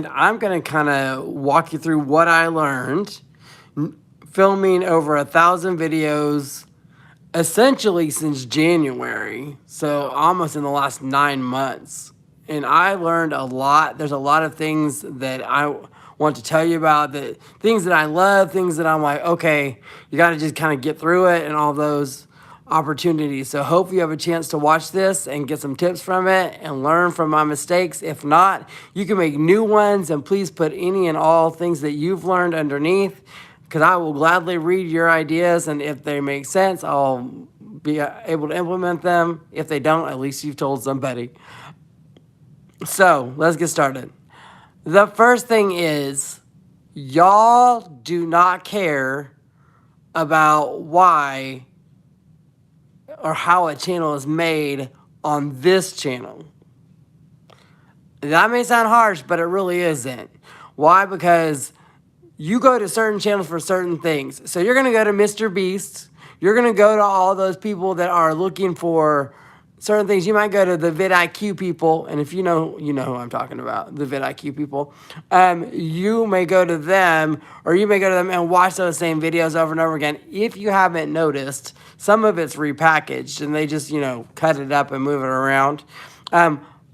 I'm going to kind of walk you through what I learned filming over 1,000 videos essentially since January. So almost in the last 9 months. And I learned a lot. There's a lot of things that I want to tell you about, that things that I love, things that I'm like, okay, you got to just kind of get through it and all those opportunities. So hope you have a chance to watch this and get some tips from it and learn from my mistakes. If not, you can make new ones, and please put any and all things that you've learned underneath, because I will gladly read your ideas, and if they make sense, I'll be able to implement them. If they don't, at least you've told somebody. So let's get started. The first thing is, y'all do not care about why or how a channel is made on this channel. That may sound harsh, but it really isn't. Why? Because you go to certain channels for certain things. So you're going to go to Mr. Beast. You're going to go to all those people that are looking for certain things. You might go to the vidIQ people, and if you know who I'm talking about, the vidIQ people. You may go to them, or you may go to them and watch those same videos over and over again. If you haven't noticed, some of it's repackaged, and they just, cut it up and move it around.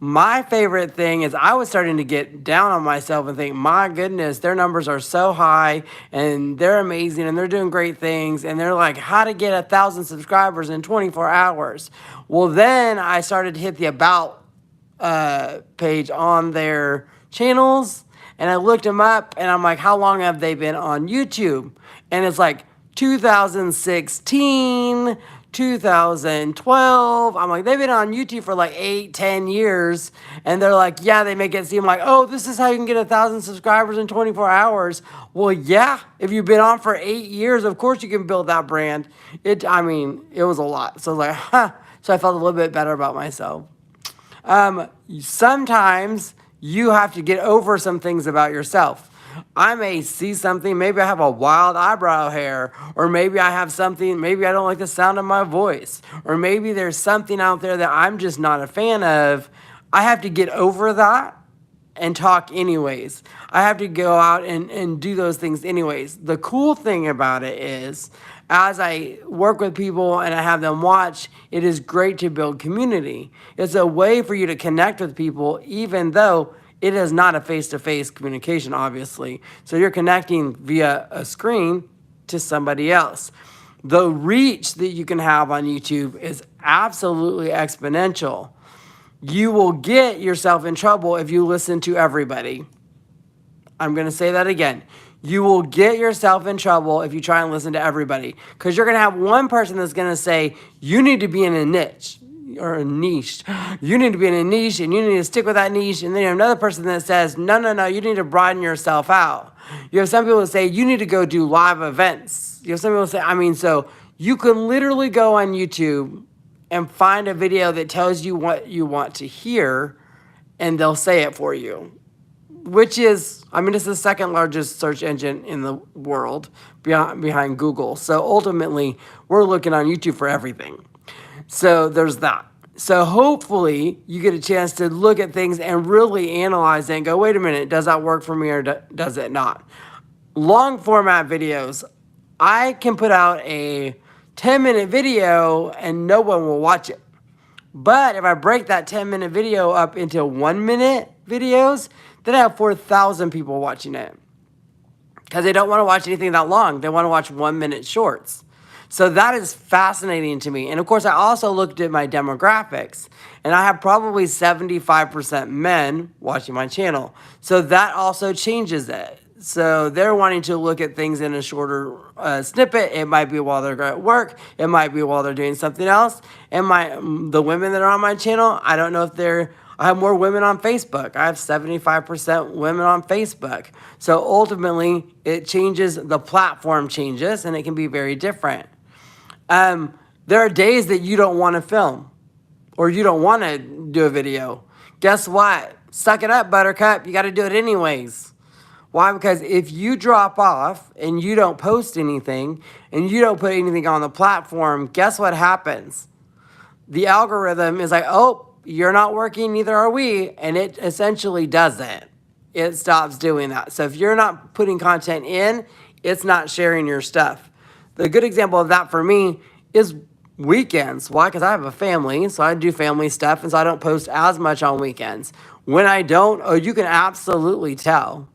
My favorite thing is I was starting to get down on myself and think, my goodness, their numbers are so high and they're amazing and they're doing great things. And they're like, how to get 1,000 subscribers in 24 hours. Well, then I started to hit the about page on their channels, and I looked them up, and I'm like, how long have they been on YouTube? And it's like 2016, 2012. I'm like, they've been on YouTube for like 8-10 years. And they're like, yeah, they make it seem like, oh, this is how you can get 1,000 subscribers in 24 hours. Well, yeah, if you've been on for 8 years, of course you can build that brand. It was a lot. So I was like, huh. So I felt a little bit better about myself. Sometimes you have to get over some things about yourself. I may see something, maybe I have a wild eyebrow hair, or maybe I have something, maybe I don't like the sound of my voice, or maybe there's something out there that I'm just not a fan of. I have to get over that and talk anyways. I have to go out and do those things anyways. The cool thing about it is, as I work with people and I have them watch, it is great to build community. It's a way for you to connect with people, even though it is not a face-to-face communication, obviously. So you're connecting via a screen to somebody else. The reach that you can have on YouTube is absolutely exponential. You will get yourself in trouble if you listen to everybody. I'm going to say that again. You will get yourself in trouble if you try and listen to everybody, because you're going to have one person that's going to say, you need to be in a niche. Or a niche. You need to be in a niche, and you need to stick with that niche. And then you have another person that says, no, you need to broaden yourself out. You have some people that say, you need to go do live events. You have some people that say, so you can literally go on YouTube and find a video that tells you what you want to hear, and they'll say it for you. Which is, it's the second largest search engine in the world behind Google. So ultimately, we're looking on YouTube for everything. So there's that. So hopefully you get a chance to look at things and really analyze it and go, wait a minute, does that work for me or does it not? Long format videos, I can put out a 10-minute video and no one will watch it. But if I break that 10-minute video up into 1-minute videos, then I have 4,000 people watching it. Because they don't want to watch anything that long. They want to watch 1-minute shorts. So that is fascinating to me. And of course, I also looked at my demographics, and I have probably 75% men watching my channel. So that also changes it. So they're wanting to look at things in a shorter snippet. It might be while they're at work. It might be while they're doing something else. And the women that are on my channel, I don't know if I have more women on Facebook. I have 75% women on Facebook. So ultimately, it changes, the platform changes, and it can be very different. There are days that you don't want to film or you don't want to do a video. Guess what? Suck it up, Buttercup. You got to do it anyways. Why? Because if you drop off and you don't post anything and you don't put anything on the platform, guess what happens? The algorithm is like, oh, you're not working, neither are we. And it essentially does it. it stops doing that. So if you're not putting content in, it's not sharing your stuff. The good example of that for me is weekends. Why? Because I have a family, so I do family stuff, and so I don't post as much on weekends. When I don't, oh, you can absolutely tell.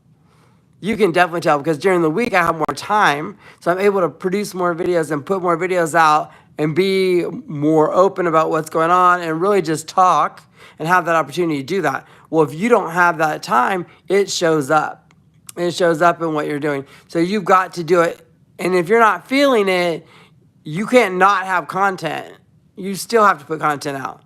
You can definitely tell because during the week I have more time, so I'm able to produce more videos and put more videos out and be more open about what's going on and really just talk and have that opportunity to do that. Well, if you don't have that time, it shows up. It shows up in what you're doing. So you've got to do it. And if you're not feeling it, you can't not have content. You still have to put content out.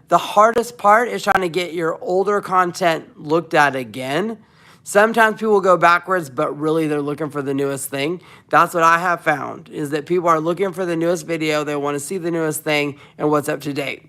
The hardest part is trying to get your older content looked at again. Sometimes people go backwards, but really they're looking for the newest thing. That's what I have found, is that people are looking for the newest video. They want to see the newest thing and what's up to date.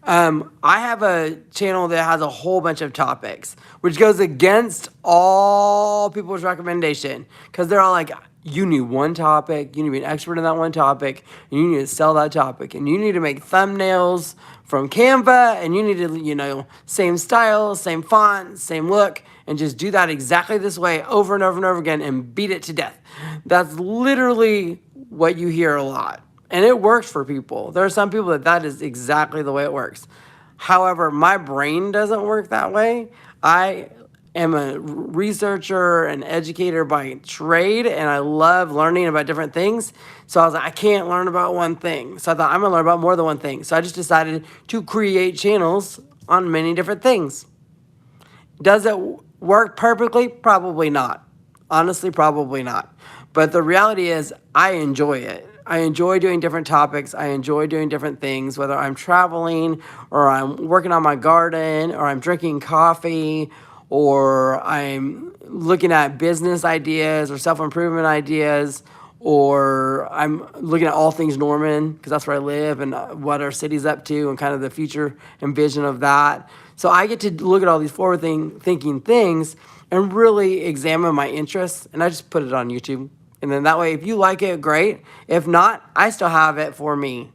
I have a channel that has a whole bunch of topics, which goes against all people's recommendation, because they're all like, you need one topic, you need to be an expert in that one topic, and you need to sell that topic, and you need to make thumbnails from Canva, and you need to, same style, same font, same look, and just do that exactly this way over and over and over again and beat it to death. That's literally what you hear a lot. And it works for people. There are some people that is exactly the way it works. However, my brain doesn't work that way. I am a researcher and educator by trade, and I love learning about different things. So I was like, I can't learn about one thing. So I thought, I'm going to learn about more than one thing. So I just decided to create channels on many different things. Does it work perfectly? Probably not. Honestly, probably not. But the reality is, I enjoy it. I enjoy doing different topics. I enjoy doing different things, whether I'm traveling or I'm working on my garden or I'm drinking coffee or I'm looking at business ideas or self-improvement ideas, or I'm looking at all things Norman because that's where I live and what our city's up to and kind of the future and vision of that. So I get to look at all these forward-thinking things and really examine my interests, and I just put it on YouTube. And then that way, if you like it, great. If not, I still have it for me.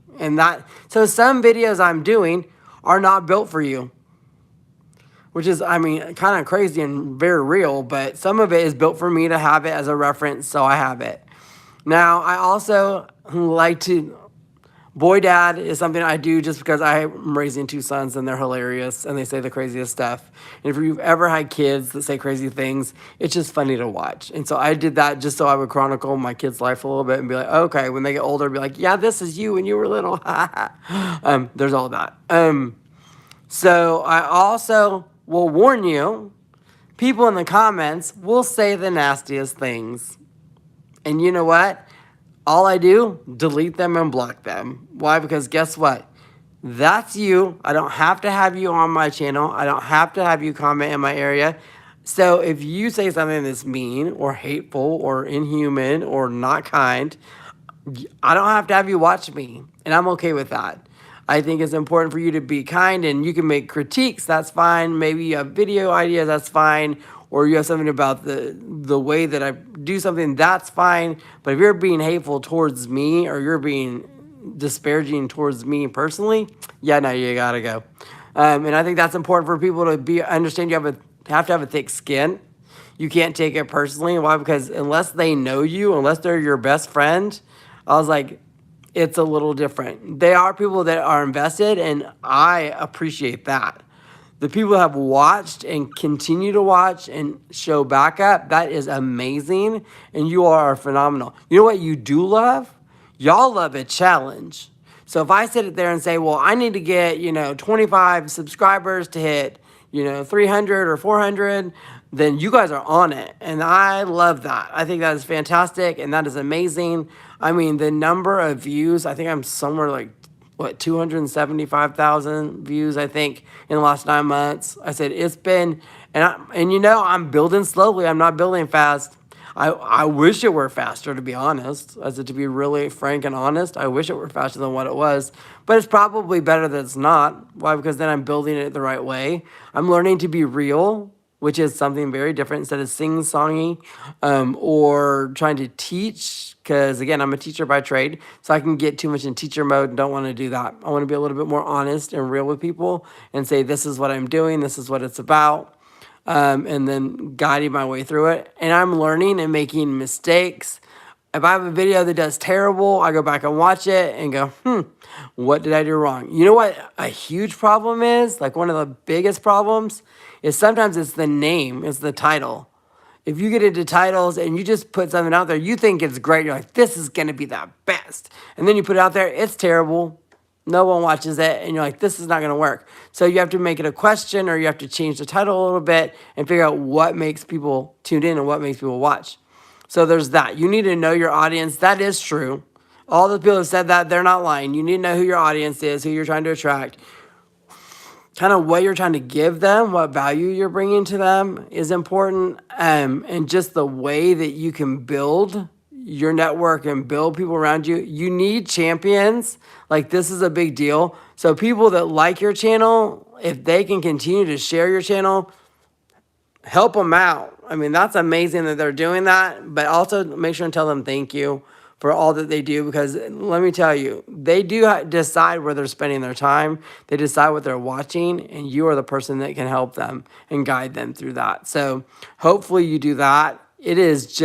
So some videos I'm doing are not built for you, which is, kind of crazy and very real, but some of it is built for me to have it as a reference, so I have it. Now, I also like to... Boy dad is something I do just because I'm raising 2 sons and they're hilarious and they say the craziest stuff. And if you've ever had kids that say crazy things, it's just funny to watch. And so I did that just so I would chronicle my kids' life a little bit and be like, okay, when they get older, be like, yeah, this is you when you were little. There's all that. So I also will warn you, people in the comments will say the nastiest things. And you know what? All I do, delete them and block them. Why? Because guess what? That's you. I don't have to have you on my channel. I don't have to have you comment in my area. So if you say something that's mean or hateful or inhuman or not kind, I don't have to have you watch me. And I'm okay with that. I think it's important for you to be kind, and you can make critiques. That's fine. Maybe you have video ideas. That's fine. Or you have something about the way that I do something, that's fine. But if you're being hateful towards me or you're being disparaging towards me personally, yeah, no, you gotta go. And I think that's important for people to understand. You have to have a thick skin. You can't take it personally. Why? Because unless they know you, unless they're your best friend, I was like, it's a little different. They are people that are invested, and I appreciate that. The people who have watched and continue to watch and show back up, that is amazing, and you are phenomenal. You know what you do love? Y'all love a challenge. So if I sit there and say, well, I need to get, 25 subscribers to hit, 300 or 400, then you guys are on it, and I love that. I think that is fantastic, and that is amazing. The number of views, I think I'm somewhere like, 275,000 views, I think, in the last 9 months. I said it's been, I'm building slowly. I'm not building fast. I wish it were faster, to be honest. To be really frank and honest, I wish it were faster than what it was. But it's probably better that it's not. Why? Because then I'm building it the right way. I'm learning to be real, which is something very different instead of sing-songy or trying to teach. Because, again, I'm a teacher by trade, so I can get too much in teacher mode and don't want to do that. I want to be a little bit more honest and real with people and say, this is what I'm doing, this is what it's about. and then guiding my way through it. And I'm learning and making mistakes. If I have a video that does terrible, I go back and watch it and go, what did I do wrong? You know what a huge problem is? Like one of the biggest problems is sometimes it's the name, it's the title. If you get into titles and you just put something out there, you think it's great. You're like, this is going to be the best. And then you put it out there, it's terrible. No one watches it. And you're like, this is not going to work. So you have to make it a question, or you have to change the title a little bit and figure out what makes people tune in and what makes people watch. So there's that. You need to know your audience. That is true. All the people have said that, they're not lying. You need to know who your audience is, who you're trying to attract. Kind of what you're trying to give them, what value you're bringing to them is important. And just the way that you can build your network and build people around you. You need champions. Like, this is a big deal. So people that like your channel, if they can continue to share your channel, help them out. I mean, that's amazing that they're doing that, but also make sure and tell them thank you for all that they do, because let me tell you, they do decide where they're spending their time. They decide what they're watching, and you are the person that can help them and guide them through that. So hopefully you do that. It is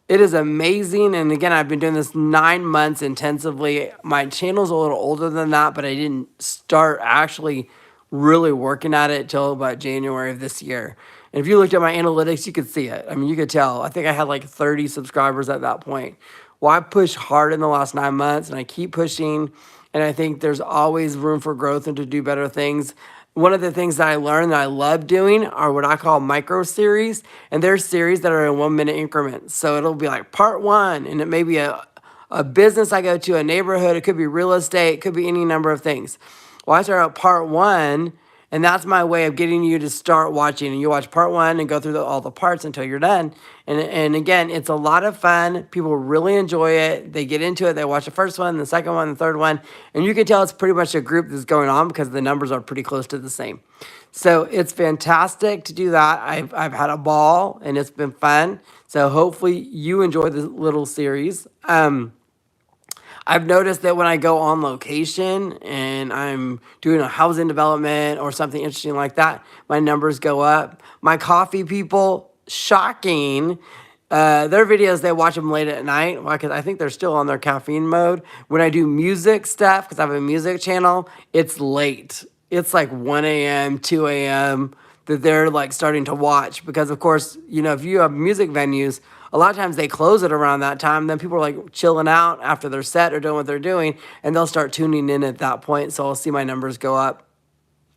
amazing. And again, I've been doing this 9 months intensively. My channel's a little older than that, but I didn't start actually really working at it till about January of this year. And if you looked at my analytics, you could see it. I mean, you could tell. I think I had like 30 subscribers at that point. Well, I pushed hard in the last 9 months, and I keep pushing. And I think there's always room for growth and to do better things. One of the things that I learned that I love doing are what I call micro series. And there's series that are in 1 minute increments. So it'll be like part 1, and it may be a business I go to, a neighborhood. It could be real estate. It could be any number of things. Well, I start out part 1, and that's my way of getting you to start watching. And you watch part 1 and go through all the parts until you're done. And again, it's a lot of fun. People really enjoy it. They get into it. They watch the first one, the second one, the third one. And you can tell it's pretty much a group that's going on because the numbers are pretty close to the same. So it's fantastic to do that. I've had a ball, and it's been fun. So hopefully you enjoy this little series. I've noticed that when I go on location and I'm doing a housing development or something interesting like that, my numbers go up. My coffee people, shocking. Their videos, they watch them late at night because I think they're still on their caffeine mode. When I do music stuff, because I have a music channel, it's late. It's like 1 a.m., 2 a.m. that they're like starting to watch because, of course, you know, if you have music venues, a lot of times they close it around that time. Then people are like chilling out after their set or doing what they're doing, and they'll start tuning in at that point. So I'll see my numbers go up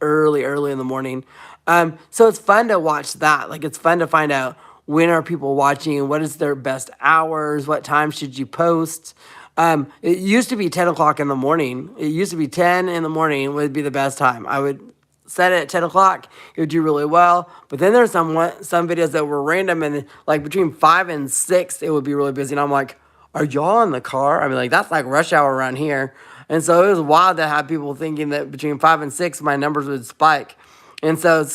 early in the morning. So it's fun to watch that. Like, it's fun to find out when are people watching, what is their best hours, what time should you post. It used to be 10 o'clock in the morning. It used to be 10 in the morning would be the best time. I would set it at 10 o'clock, it would do really well. But then there's some videos that were random, and like between 5 and 6, it would be really busy. And I'm like, are y'all in the car? I mean, like, that's like rush hour around here. And so it was wild to have people thinking that between 5 and 6, my numbers would spike. And so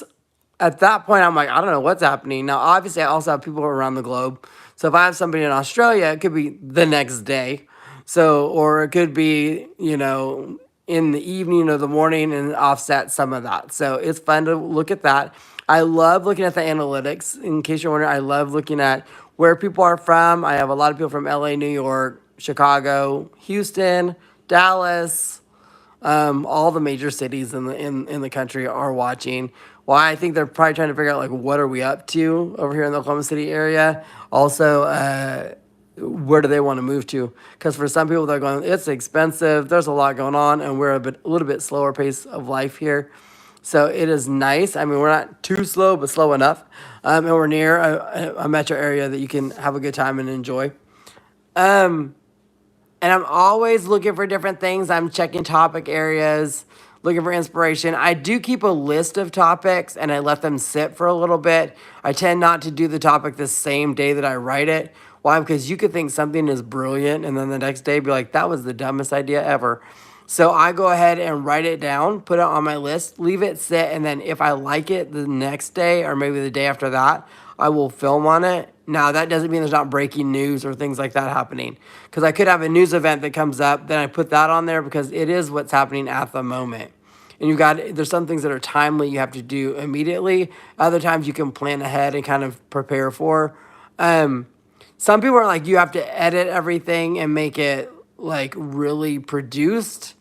at that point, I'm like, I don't know what's happening. Now, obviously, I also have people around the globe. So if I have somebody in Australia, it could be the next day. So, or it could be, you know, in the evening or the morning, and offset some of that. So it's fun to look at that. I love looking at the analytics. In case you're wondering, I love looking at where people are from. I have a lot of people from LA, New York, Chicago, Houston, Dallas, all the major cities in the country are watching. Well, I think they're probably trying to figure out, like, what are we up to over here in the Oklahoma City area. Also, where do they want to move to? Because for some people, they're going, it's expensive. There's a lot going on, and we're a little bit slower pace of life here. So it is nice. I mean, we're not too slow, but slow enough. And we're near a metro area that you can have a good time and enjoy. And I'm always looking for different things. I'm checking topic areas, looking for inspiration. I do keep a list of topics, and I let them sit for a little bit. I tend not to do the topic the same day that I write it. Why? Because you could think something is brilliant, and then the next day be like, that was the dumbest idea ever. So I go ahead and write it down, put it on my list, leave it sit, and then if I like it the next day or maybe the day after that, I will film on it. Now, that doesn't mean there's not breaking news or things like that happening, because I could have a news event that comes up, then I put that on there because it is what's happening at the moment. and there's some things that are timely you have to do immediately. Other times you can plan ahead and kind of prepare for. Um, some people are like, you have to edit everything and make it like really produced.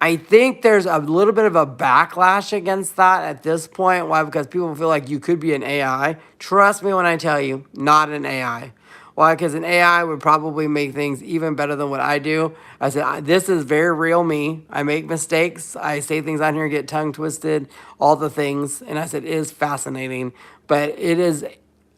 I think there's a little bit of a backlash against that at this point. Why? Because people feel like you could be an AI. Trust me when I tell you, not an AI. Why? Because an AI would probably make things even better than what I do. I said, this is very real me. I make mistakes. I say things on here, get tongue twisted, all the things. And I said, it is fascinating. But it is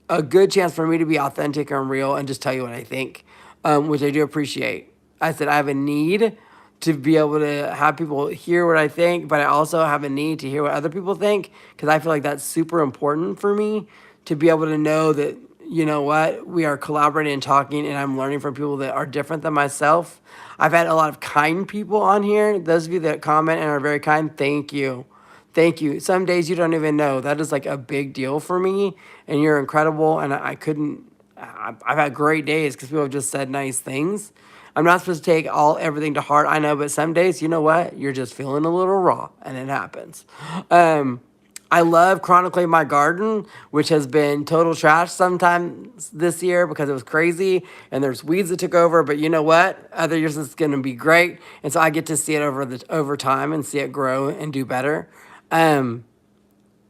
a good chance for me to be authentic and real and just tell you what I think, which I do appreciate. I said, I have a need to be able to have people hear what I think, but I also have a need to hear what other people think, because I feel like that's super important for me to be able to know that, you know what, we are collaborating and talking, and I'm learning from people that are different than myself. I've had a lot of kind people on here. Those of you that comment and are very kind, thank you. Thank you. Some days you don't even know. That is like a big deal for me, and you're incredible, and I've had great days because people have just said nice things. I'm not supposed to take everything to heart, I know, but some days, you know what? You're just feeling a little raw, and it happens. I love chronicling my garden, which has been total trash sometimes this year because it was crazy, and there's weeds that took over. But you know what? Other years it's going to be great, and so I get to see it over time and see it grow and do better. Um,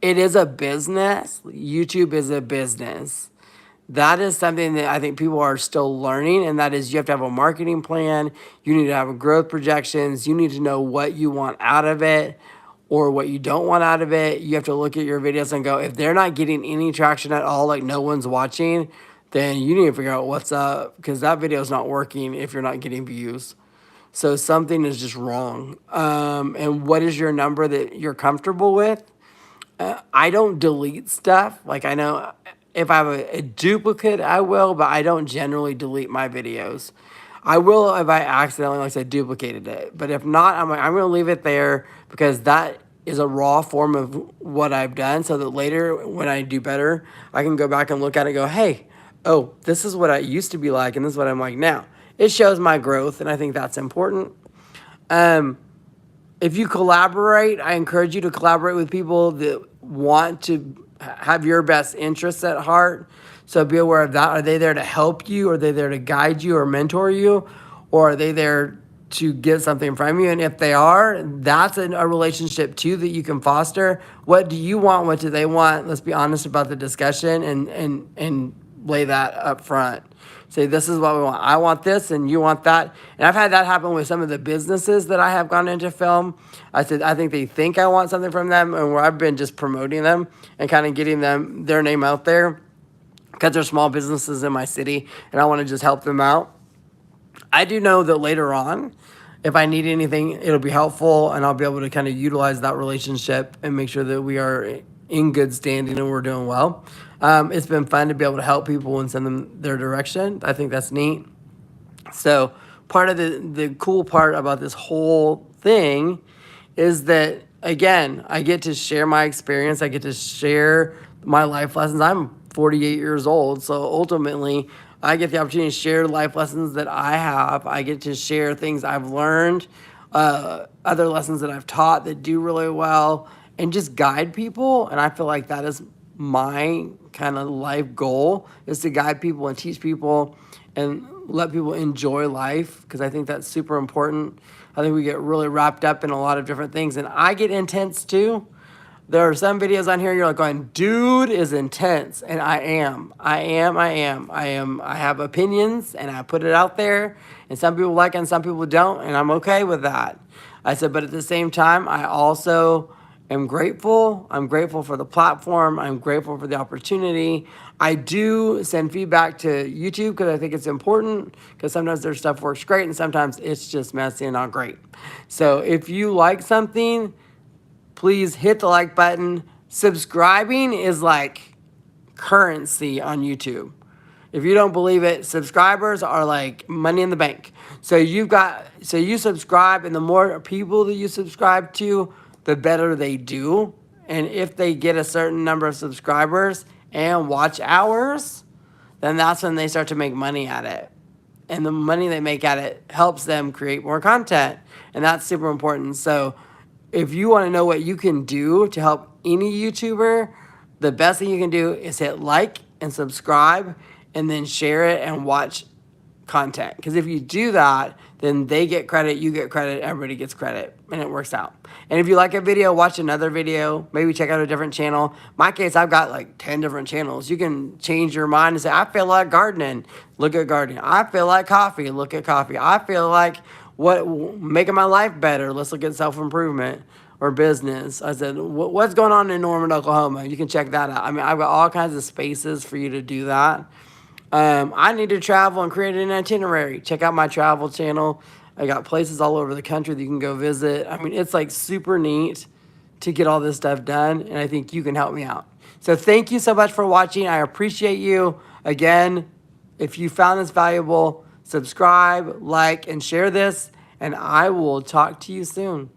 it is a business. YouTube is a business. That is something that I think people are still learning, and that is you have to have a marketing plan. You need to have a growth projections. You need to know what you want out of it or what you don't want out of it. You have to look at your videos and go, if they're not getting any traction at all, like no one's watching, then you need to figure out what's up, because that video is not working if you're not getting views. So something is just wrong. And what is your number that you're comfortable with? I don't delete stuff. Like, I know if I have a duplicate, I will, but I don't generally delete my videos. I will if I accidentally, like I said, duplicated it. But if not, I'm going to leave it there, because that is a raw form of what I've done, so that later when I do better, I can go back and look at it and go, hey, oh, this is what I used to be like, and this is what I'm like now. It shows my growth, and I think that's important. If you collaborate, I encourage you to collaborate with people that want to have your best interests at heart. So be aware of that. Are they there to help you? Are they there to guide you or mentor you? Or are they there to get something from you? And if they are, that's a relationship too that you can foster. What do you want? What do they want? Let's be honest about the discussion and lay that up front. Say, this is what we want. I want this and you want that. And I've had that happen with some of the businesses that I have gone into film. I said, I think they think I want something from them, and where I've been just promoting them and kind of getting their name out there, because they're small businesses in my city and I want to just help them out. I do know that later on, if I need anything, it'll be helpful, and I'll be able to kind of utilize that relationship and make sure that we are in good standing and we're doing well. It's been fun to be able to help people and send them their direction. I think that's neat. So part of the cool part about this whole thing is that, again, I get to share my experience. I get to share my life lessons. I'm 48 years old, so ultimately I get the opportunity to share life lessons that I have. I get to share things I've learned, other lessons that I've taught that do really well, and just guide people. And I feel like that is my kind of life goal, is to guide people and teach people and let people enjoy life, because I think that's super important. I think we get really wrapped up in a lot of different things, and I get intense too. There are some videos on here you're like going, dude is intense, and I have opinions, and I put it out there, and some people like it and some people don't, and I'm okay with that. I said, but at the same time, I also am grateful. I'm grateful for the platform. I'm grateful for the opportunity. I do send feedback to YouTube because I think it's important, because sometimes their stuff works great and sometimes it's just messy and not great. So if you like something, please hit the like button. Subscribing is like currency on YouTube. If you don't believe it, subscribers are like money in the bank. So you subscribe, and the more people that you subscribe to, the better they do. And if they get a certain number of subscribers and watch hours, then that's when they start to make money at it. And the money they make at it helps them create more content. And that's super important. So if you want to know what you can do to help any YouTuber, the best thing you can do is hit like and subscribe and then share it and watch content. Because if you do that, then they get credit, you get credit, everybody gets credit, and it works out. And if you like a video, watch another video, maybe check out a different channel. In my case, I've got like 10 different channels. You can change your mind and say, I feel like gardening, look at gardening. I feel like coffee, look at coffee. I feel like making my life better, let's look at self-improvement or business. I said, what's going on in Norman, Oklahoma? You can check that out. I mean, I've got all kinds of spaces for you to do that. I need to travel and create an itinerary. Check out my travel channel. I got places all over the country that you can go visit. I mean, it's like super neat to get all this stuff done, and I think you can help me out. So thank you so much for watching. I appreciate you. Again, if you found this valuable, subscribe, like, and share this, and I will talk to you soon.